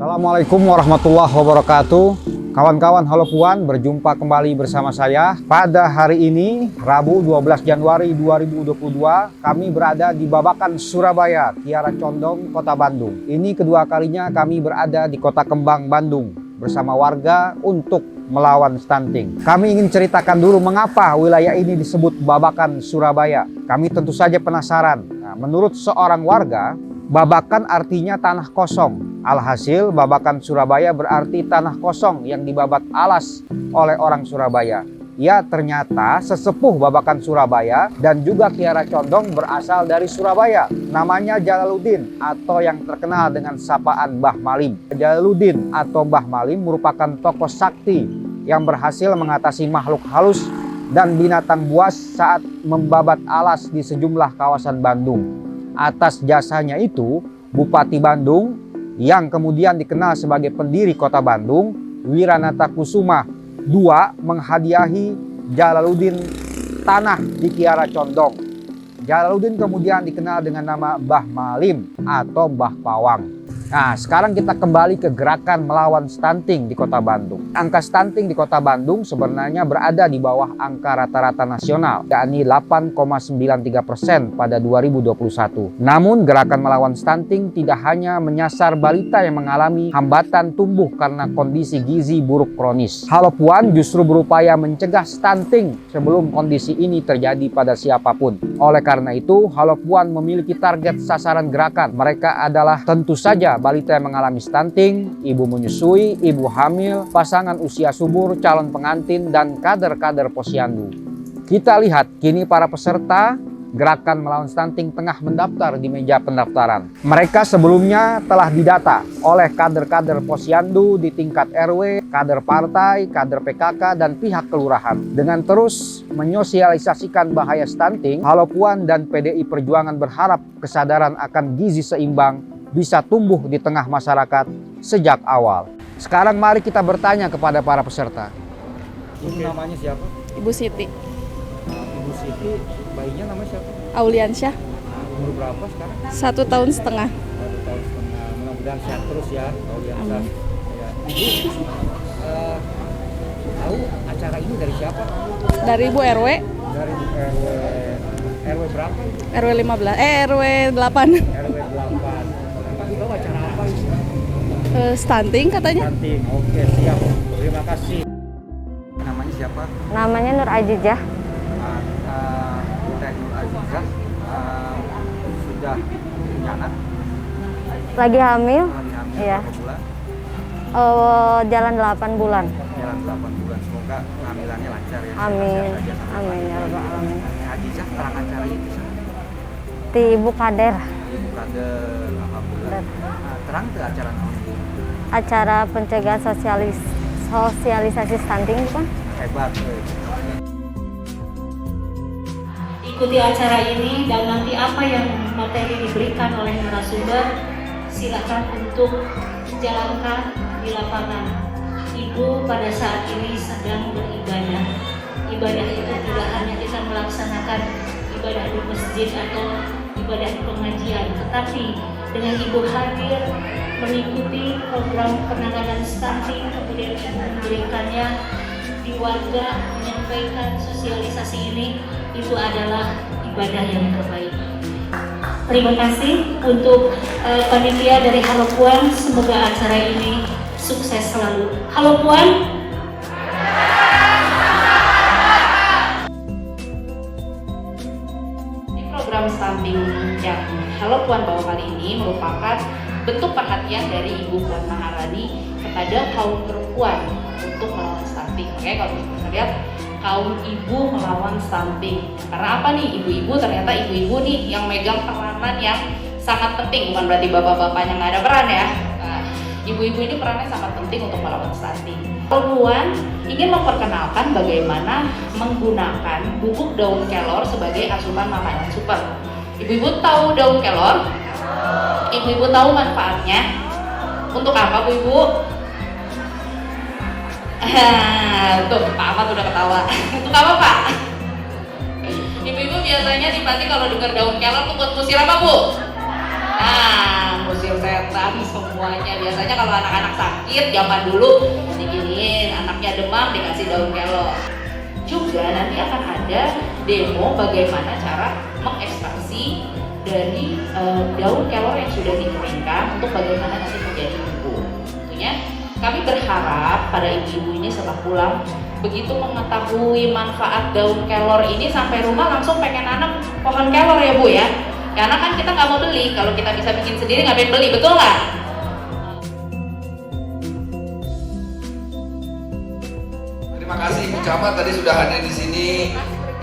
Assalamualaikum warahmatullahi wabarakatuh. Kawan-kawan Halo Puan, berjumpa kembali bersama saya. Pada hari ini, Rabu 12 Januari 2022, kami berada di Babakan, Surabaya, Kiara Condong, Kota Bandung. Ini kedua kalinya kami berada di Kota Kembang, Bandung, bersama warga untuk melawan stunting. Kami ingin ceritakan dulu mengapa wilayah ini disebut Babakan, Surabaya. Kami tentu saja penasaran. Nah, menurut seorang warga, Babakan artinya tanah kosong. Alhasil Babakan Surabaya berarti tanah kosong yang dibabat alas oleh orang Surabaya. Ya, ternyata sesepuh Babakan Surabaya dan juga Kiara Condong berasal dari Surabaya. Namanya Jalaluddin atau yang terkenal dengan sapaan Mbah Malim. Jalaluddin atau Mbah Malim merupakan tokoh sakti yang berhasil mengatasi makhluk halus dan binatang buas saat membabat alas di sejumlah kawasan Bandung. Atas jasanya itu, Bupati Bandung yang kemudian dikenal sebagai pendiri Kota Bandung, Wiranata Kusuma II, menghadiahi Jalaluddin tanah di Kiara Condong. Jalaluddin kemudian dikenal dengan nama Mbah Malim atau Mbah Pawang. Nah, sekarang kita kembali ke gerakan melawan stunting di Kota Bandung. Angka stunting di Kota Bandung sebenarnya berada di bawah angka rata-rata nasional, yakni 8,93% pada 2021. Namun, gerakan melawan stunting tidak hanya menyasar balita yang mengalami hambatan tumbuh karena kondisi gizi buruk kronis. Halo Puan justru berupaya mencegah stunting sebelum kondisi ini terjadi pada siapapun. Oleh karena itu, Halo Puan memiliki target sasaran gerakan. Mereka adalah tentu saja balita yang mengalami stunting, ibu menyusui, ibu hamil, pasangan usia subur, calon pengantin, dan kader-kader posyandu. Kita lihat kini para peserta gerakan melawan stunting tengah mendaftar di meja pendaftaran. Mereka sebelumnya telah didata oleh kader-kader posyandu di tingkat RW, kader partai, kader PKK, dan pihak kelurahan. Dengan terus menyosialisasikan bahaya stunting, Halo Puan dan PDI Perjuangan berharap kesadaran akan gizi seimbang bisa tumbuh di tengah masyarakat sejak awal. Sekarang mari kita bertanya kepada para peserta. Ibu namanya siapa? Ibu Siti. Ibu Siti, bayinya namanya siapa? Auliansyah. Umur berapa sekarang? 1,5 tahun. 1 tahun setengah. Mudah-mudahan sehat terus ya, Auliansyah. Ya. Ibu tahu acara ini dari siapa? Dari Ibu RW. Dari RW berapa? RW 15. RW 8. RW 8. Tahu acara apa itu? Stunting katanya. Stunting. Oke, siap. Terima kasih. Namanya siapa? Namanya Nur Azizah. Teh Nur Azizah sudah punya anak? Lagi hamil? Lagi hamil Iya. berapa bulan? Jalan 8 bulan. Jalan 8 bulan. Semoga kehamilannya lancar ya. Amin. Sehat aja sampai Amin ya rabbal alamin. Azizah terang acara itu Ti Ibu Kader. Ibu kader, alhamdulillah. Terang tuh acara tahun ini. Acara pencegahan sosialisasi stunting bukan? Hebat. Ikuti acara ini dan nanti apa yang materi diberikan oleh narasumber silakan untuk jalankan di lapangan. Ibu pada saat ini sedang beribadah. Ibadah itu tidak hanya kita melaksanakan ibadah di masjid atau ibadah di pengajian, tetapi dengan ibu hadir mengikuti program penanganan stunting, kemudian ibu memberikannya di warga, menyampaikan sosialisasi ini, itu adalah ibadah yang terbaik. Terima kasih untuk panitia dari Halo Puan, semoga acara ini sukses selalu. Halo Puan. Program stunting yang Halo Puan bawa kali ini merupakan bentuk perhatian dari Ibu Puan Maharani kepada kaum perempuan untuk melawan stunting. Oke, kalau kita lihat kaum ibu melawan stunting. Karena apa nih? Ibu-ibu ternyata ibu-ibu nih yang megang peranan yang sangat penting, bukan berarti bapak-bapaknya nggak ada peran ya. Nah, ibu-ibu ini perannya sangat penting untuk melawan stunting. Halo Puan ingin memperkenalkan bagaimana menggunakan bubuk daun kelor sebagai asupan makanan super. Ibu-ibu tahu daun kelor? Ibu-ibu tahu manfaatnya? Untuk apa Bu Ibu? Tuh Pak Ahmad udah ketawa. Untuk apa Pak? Ibu-ibu biasanya di panti kalau dengar daun kelor tuh buat ngusir apa Bu? Nah, musim setan semuanya. Biasanya kalau anak-anak sakit zaman dulu diginiin, anaknya demam dikasih daun kelor. Juga nanti akan ada demo bagaimana cara mengekstraksi dari daun kelor yang sudah dikeringkan untuk bagaimana nanti menjadi bubuk. Tentunya kami berharap pada ibu-ibu ini setelah pulang begitu mengetahui manfaat daun kelor ini sampai rumah langsung pengen nanam pohon kelor ya Bu ya. Karena kan kita nggak mau beli, kalau kita bisa bikin sendiri ngapain beli, betul nggak? Terima kasih Ibu Camat tadi sudah hadir di sini.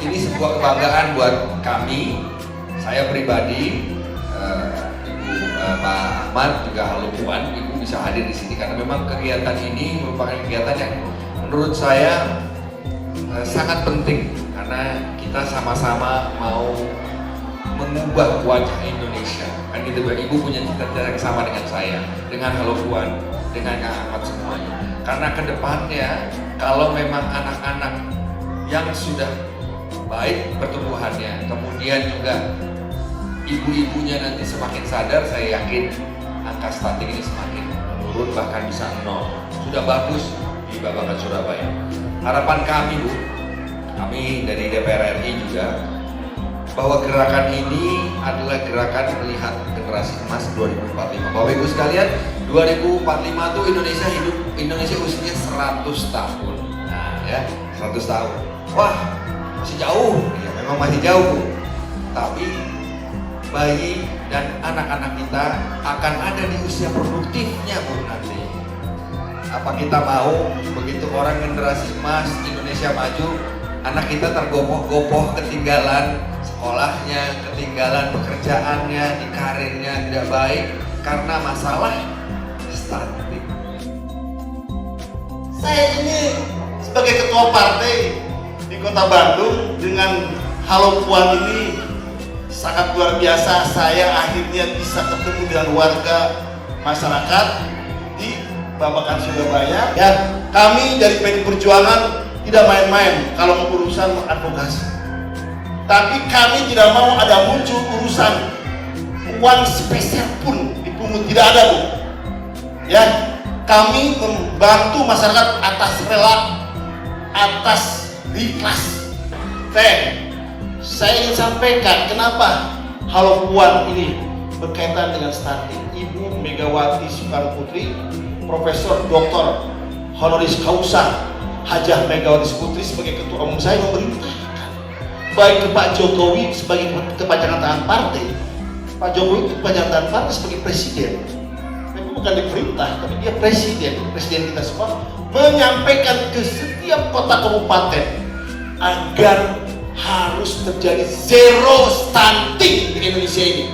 Ini sebuah kebanggaan buat kami, saya pribadi, Ibu Pak Ahmad juga halo Puan, Ibu bisa hadir di sini karena memang kegiatan ini merupakan kegiatan yang menurut saya sangat penting karena kita sama-sama mau mengubah wajah Indonesia. Kan gitu, Ibu punya cita-cita yang sama dengan saya, dengan Halo Puan, dengan Kang Ahmad semuanya. Karena kedepannya kalau memang anak-anak yang sudah baik pertumbuhannya, kemudian juga ibu-ibunya nanti semakin sadar, saya yakin angka stunting ini semakin menurun bahkan bisa nol. Sudah bagus di Babakan Surabaya. Harapan kami Bu, kami dari DPR RI juga, bahwa gerakan ini adalah gerakan melihat generasi emas 2045. Bapak Ibu sekalian, 2045 itu Indonesia usianya 100 tahun. Nah ya, 100 tahun. Wah, masih jauh. Ya, memang masih jauh. Tapi bayi dan anak-anak kita akan ada di usia produktifnya Bu nanti. Apa kita mau begitu orang generasi emas Indonesia maju, anak kita tergopoh-gopoh ketinggalan sekolahnya, ketinggalan pekerjaannya, di karirnya tidak baik karena masalah stunting. Saya ini sebagai ketua partai di Kota Bandung dengan Halo Puan ini sangat luar biasa. Saya akhirnya bisa ketemu dengan warga masyarakat di Babakan Surabaya. Ya, kami dari PDI Perjuangan tidak main-main kalau urusan advokasi. Tapi kami tidak mau ada muncul urusan uang spesial pun dipungut, tidak ada Bu. Ya, kami membantu masyarakat atas rela, atas ikhlas. Saya ingin sampaikan kenapa Halo Puan ini berkaitan dengan stunting. Ibu Megawati Soekarno Putri, Profesor Dr. Honoris Causa Hajah Megawati Putri sebagai ketua umum saya memerintah baik ke Pak Jokowi sebagai kepanjangan tangan partai, Pak Jokowi kepanjangan tangan partai sebagai presiden. Tapi bukan diperintah, tapi dia presiden kita semua, menyampaikan ke setiap kota kabupaten agar harus terjadi zero stunting di Indonesia ini.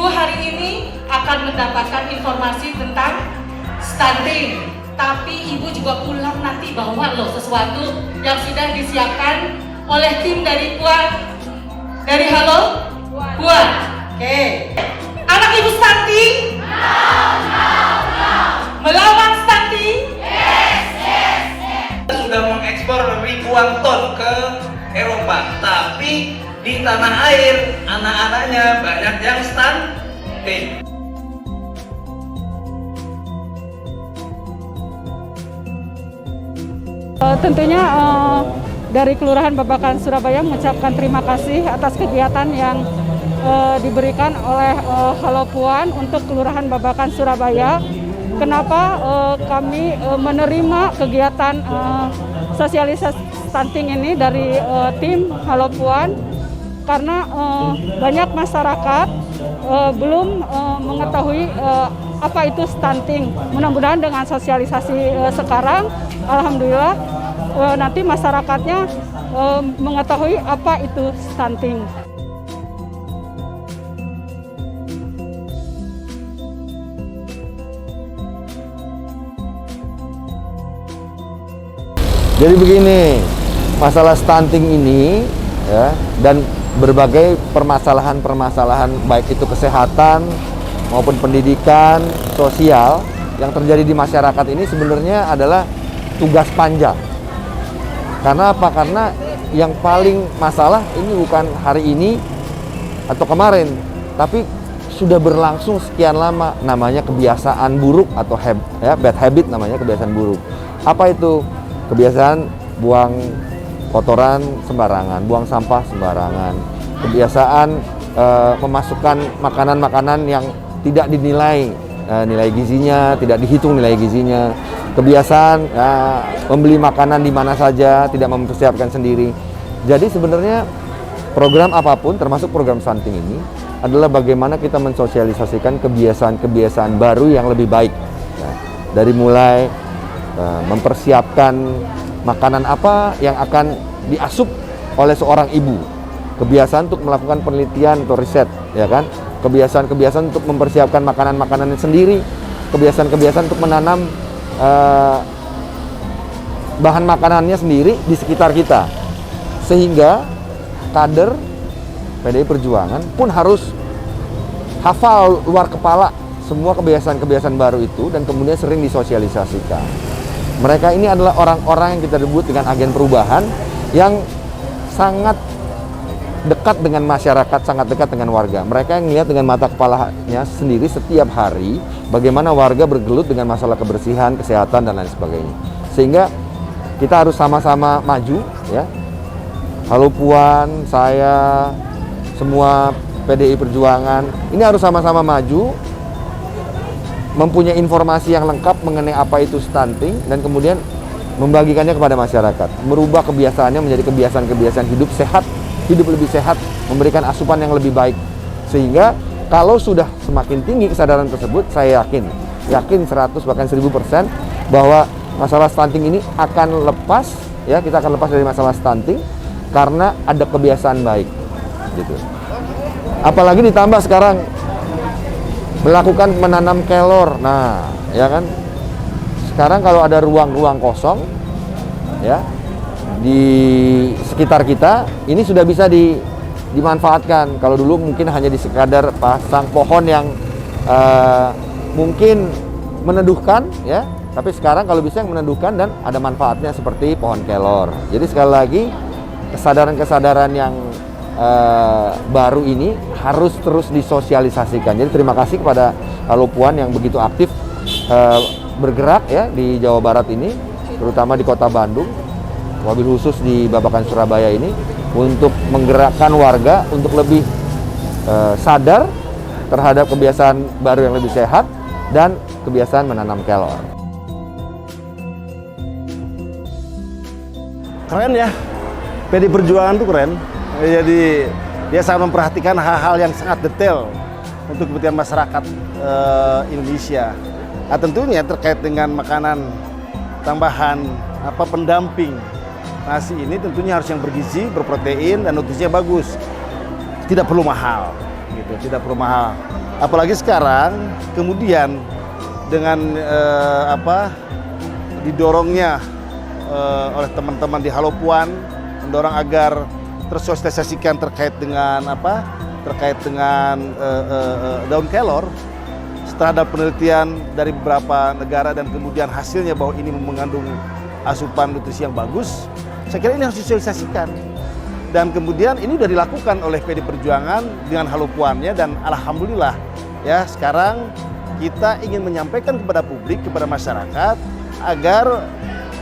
Hari ini akan mendapatkan informasi tentang stunting, tapi Ibu juga pulang nanti bawa loh sesuatu yang sudah disiapkan oleh tim dari Puan, dari Halo Puan. Oke. Anak Ibu stunting? No. Melawan stunting? Yes. Sudah mengekspor ribuan ton ke Eropa, tapi di tanah air anak-anaknya banyak yang stunting. Tentunya dari Kelurahan Babakan Surabaya mengucapkan terima kasih atas kegiatan yang diberikan oleh Halo Puan untuk Kelurahan Babakan Surabaya. Kenapa kami menerima kegiatan sosialisasi stunting ini dari tim Halo Puan? Karena banyak masyarakat belum mengetahui apa itu stunting. Mudah-mudahan dengan sosialisasi sekarang, alhamdulillah nanti masyarakatnya mengetahui apa itu stunting. Jadi begini, masalah stunting ini ya, dan berbagai permasalahan-permasalahan baik itu kesehatan maupun pendidikan, sosial yang terjadi di masyarakat ini sebenarnya adalah tugas panjang. Karena apa? Karena yang paling masalah ini bukan hari ini atau kemarin, tapi sudah berlangsung sekian lama, namanya kebiasaan buruk atau bad habit, namanya kebiasaan buruk. Apa itu? Kebiasaan buang kotoran sembarangan, buang sampah sembarangan, kebiasaan memasukkan makanan-makanan yang tidak dinilai nilai gizinya, tidak dihitung nilai gizinya, kebiasaan membeli makanan di mana saja, tidak mempersiapkan sendiri. Jadi sebenarnya program apapun, termasuk program stunting ini, adalah bagaimana kita mensosialisasikan kebiasaan-kebiasaan baru yang lebih baik. Dari mulai mempersiapkan makanan apa yang akan diasup oleh seorang ibu, kebiasaan untuk melakukan penelitian atau riset, ya kan? Kebiasaan-kebiasaan untuk mempersiapkan makanan-makanan sendiri, kebiasaan-kebiasaan untuk menanam bahan makanannya sendiri di sekitar kita, sehingga kader PDI Perjuangan pun harus hafal luar kepala semua kebiasaan-kebiasaan baru itu dan kemudian sering disosialisasikan. Mereka ini adalah orang-orang yang kita sebut dengan agen perubahan yang sangat dekat dengan masyarakat, sangat dekat dengan warga. Mereka yang melihat dengan mata kepalanya sendiri setiap hari bagaimana warga bergelut dengan masalah kebersihan, kesehatan, dan lain sebagainya. Sehingga kita harus sama-sama maju, ya. Halo Puan, saya, semua PDI Perjuangan, ini harus sama-sama maju, mempunyai informasi yang lengkap mengenai apa itu stunting, dan kemudian membagikannya kepada masyarakat. Merubah kebiasaannya menjadi kebiasaan-kebiasaan hidup sehat, hidup lebih sehat, memberikan asupan yang lebih baik. Sehingga kalau sudah semakin tinggi kesadaran tersebut, saya yakin 100 bahkan 1000% bahwa masalah stunting ini akan lepas, ya, kita akan lepas dari masalah stunting karena ada kebiasaan baik, gitu. Apalagi ditambah sekarang melakukan menanam kelor. Nah, ya kan? Sekarang kalau ada ruang-ruang kosong, ya, di sekitar kita, ini sudah bisa dimanfaatkan. Kalau dulu mungkin hanya di sekadar pasang pohon yang mungkin meneduhkan, ya, tapi sekarang kalau bisa yang meneduhkan dan ada manfaatnya seperti pohon kelor. Jadi sekali lagi kesadaran-kesadaran yang baru ini harus terus disosialisasikan. Jadi terima kasih kepada Halo Puan yang begitu aktif bergerak, ya, di Jawa Barat ini, terutama di Kota Bandung, wabil khusus di Babakan Surabaya ini, untuk menggerakkan warga untuk lebih sadar terhadap kebiasaan baru yang lebih sehat dan kebiasaan menanam kelor. Keren ya, PDI Perjuangan tuh keren. Jadi dia sangat memperhatikan hal-hal yang sangat detail untuk kepentingan masyarakat Indonesia. Nah, tentunya terkait dengan makanan tambahan pendamping nasi ini tentunya harus yang bergizi, berprotein, dan nutrisinya bagus. Tidak perlu mahal, gitu. Tidak perlu mahal. Apalagi sekarang kemudian dengan didorongnya oleh teman-teman di Halo Puan, mendorong agar tersosialisasikan terkait dengan daun kelor terhadap penelitian dari beberapa negara, dan kemudian hasilnya bahwa ini mengandung asupan nutrisi yang bagus. Saya kira ini harus disosialisasikan, dan kemudian ini sudah dilakukan oleh PDI Perjuangan dengan Halo Puannya, dan alhamdulillah, ya, sekarang kita ingin menyampaikan kepada publik, kepada masyarakat agar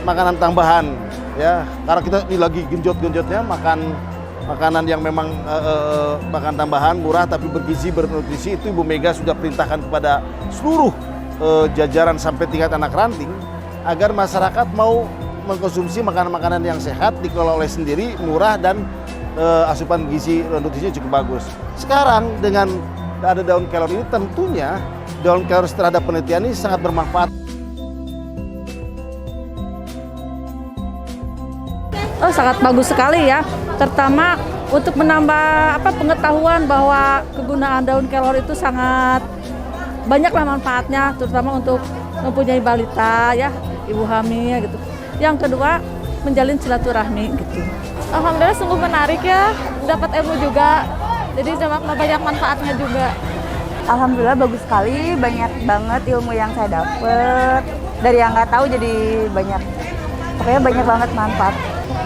makanan tambahan, ya, karena kita ini lagi genjot-genjotnya makanan yang memang makan tambahan murah tapi bergizi, bernutrisi, itu Ibu Mega sudah perintahkan kepada seluruh jajaran sampai tingkat anak ranting agar masyarakat mau mengkonsumsi makanan-makanan yang sehat, dikelola oleh sendiri, murah, dan asupan gizi dan nutrisinya cukup bagus. Sekarang dengan ada daun kelor ini, tentunya daun kelor terhadap penelitian ini sangat bermanfaat. Oh, sangat bagus sekali ya, terutama untuk menambah pengetahuan bahwa kegunaan daun kelor itu sangat banyaklah manfaatnya, terutama untuk mempunyai balita, ya, ibu hamil gitu. Yang kedua, menjalin silaturahmi gitu. Alhamdulillah sungguh menarik ya, dapat ilmu juga, jadi banyak manfaatnya juga. Alhamdulillah bagus sekali, banyak banget ilmu yang saya dapat. Dari yang nggak tahu jadi banyak, pokoknya banyak banget manfaat.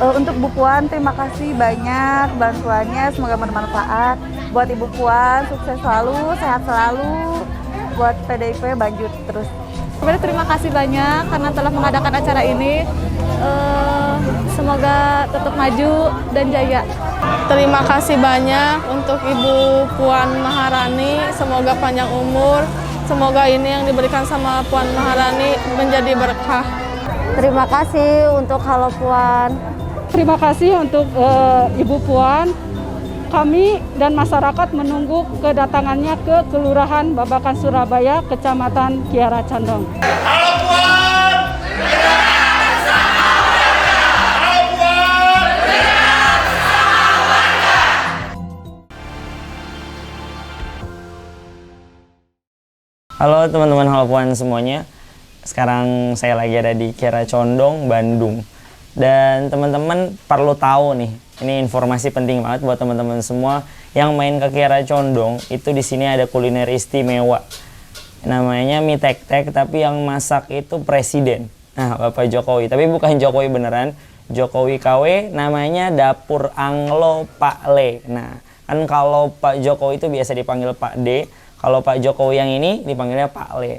Untuk Bu Puan, terima kasih banyak bantuannya, semoga bermanfaat. Buat Ibu Puan, sukses selalu, sehat selalu. Buat PDIP, lanjut terus. Terima kasih banyak karena telah mengadakan acara ini. Semoga tetap maju dan jaya. Terima kasih banyak untuk Ibu Puan Maharani, semoga panjang umur. Semoga ini yang diberikan sama Puan Maharani menjadi berkah. Terima kasih untuk Halo Puan. Terima kasih untuk Ibu Puan. Kami dan masyarakat menunggu kedatangannya ke Kelurahan Babakan Surabaya, Kecamatan Kiara Condong. Halo Puan! Halo Puan! Halo teman-teman Halo Puan semuanya. Sekarang saya lagi ada di Kiara Condong, Bandung. Dan teman-teman perlu tahu nih, ini informasi penting banget buat teman-teman semua yang main ke Kiara Condong. Itu di sini ada kuliner istimewa. Namanya mie tek-tek, tapi yang masak itu presiden. Nah, Bapak Jokowi. Tapi bukan Jokowi beneran, Jokowi KW, namanya Dapur Anglo Pak Le. Nah, kan kalau Pak Jokowi itu biasa dipanggil Pak D. Kalau Pak Jokowi yang ini dipanggilnya Pak Le.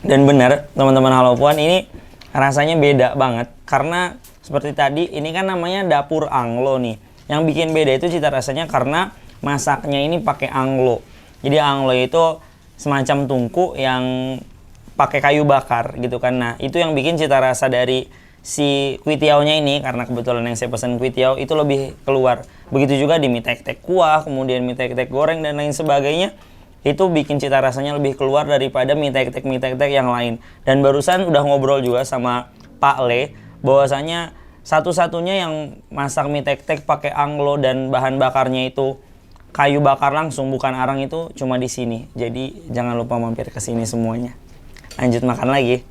Dan benar teman-teman Halo Puan, ini rasanya beda banget karena seperti tadi ini kan namanya dapur Anglo nih. Yang bikin beda itu cita rasanya karena masaknya ini pakai Anglo. Jadi Anglo itu semacam tungku yang pakai kayu bakar gitu kan. Nah, itu yang bikin cita rasa dari si kuitiaunya ini, karena kebetulan yang saya pesan kuitiau itu lebih keluar. Begitu juga di mie tek-tek kuah, kemudian mie tek-tek goreng dan lain sebagainya. Itu bikin cita rasanya lebih keluar daripada mie tek-tek yang lain. Dan barusan udah ngobrol juga sama Pak Le bahwasanya satu-satunya yang masak mie tek-tek pakai Anglo dan bahan bakarnya itu kayu bakar langsung bukan arang itu cuma di sini. Jadi jangan lupa mampir ke sini semuanya. Lanjut makan lagi.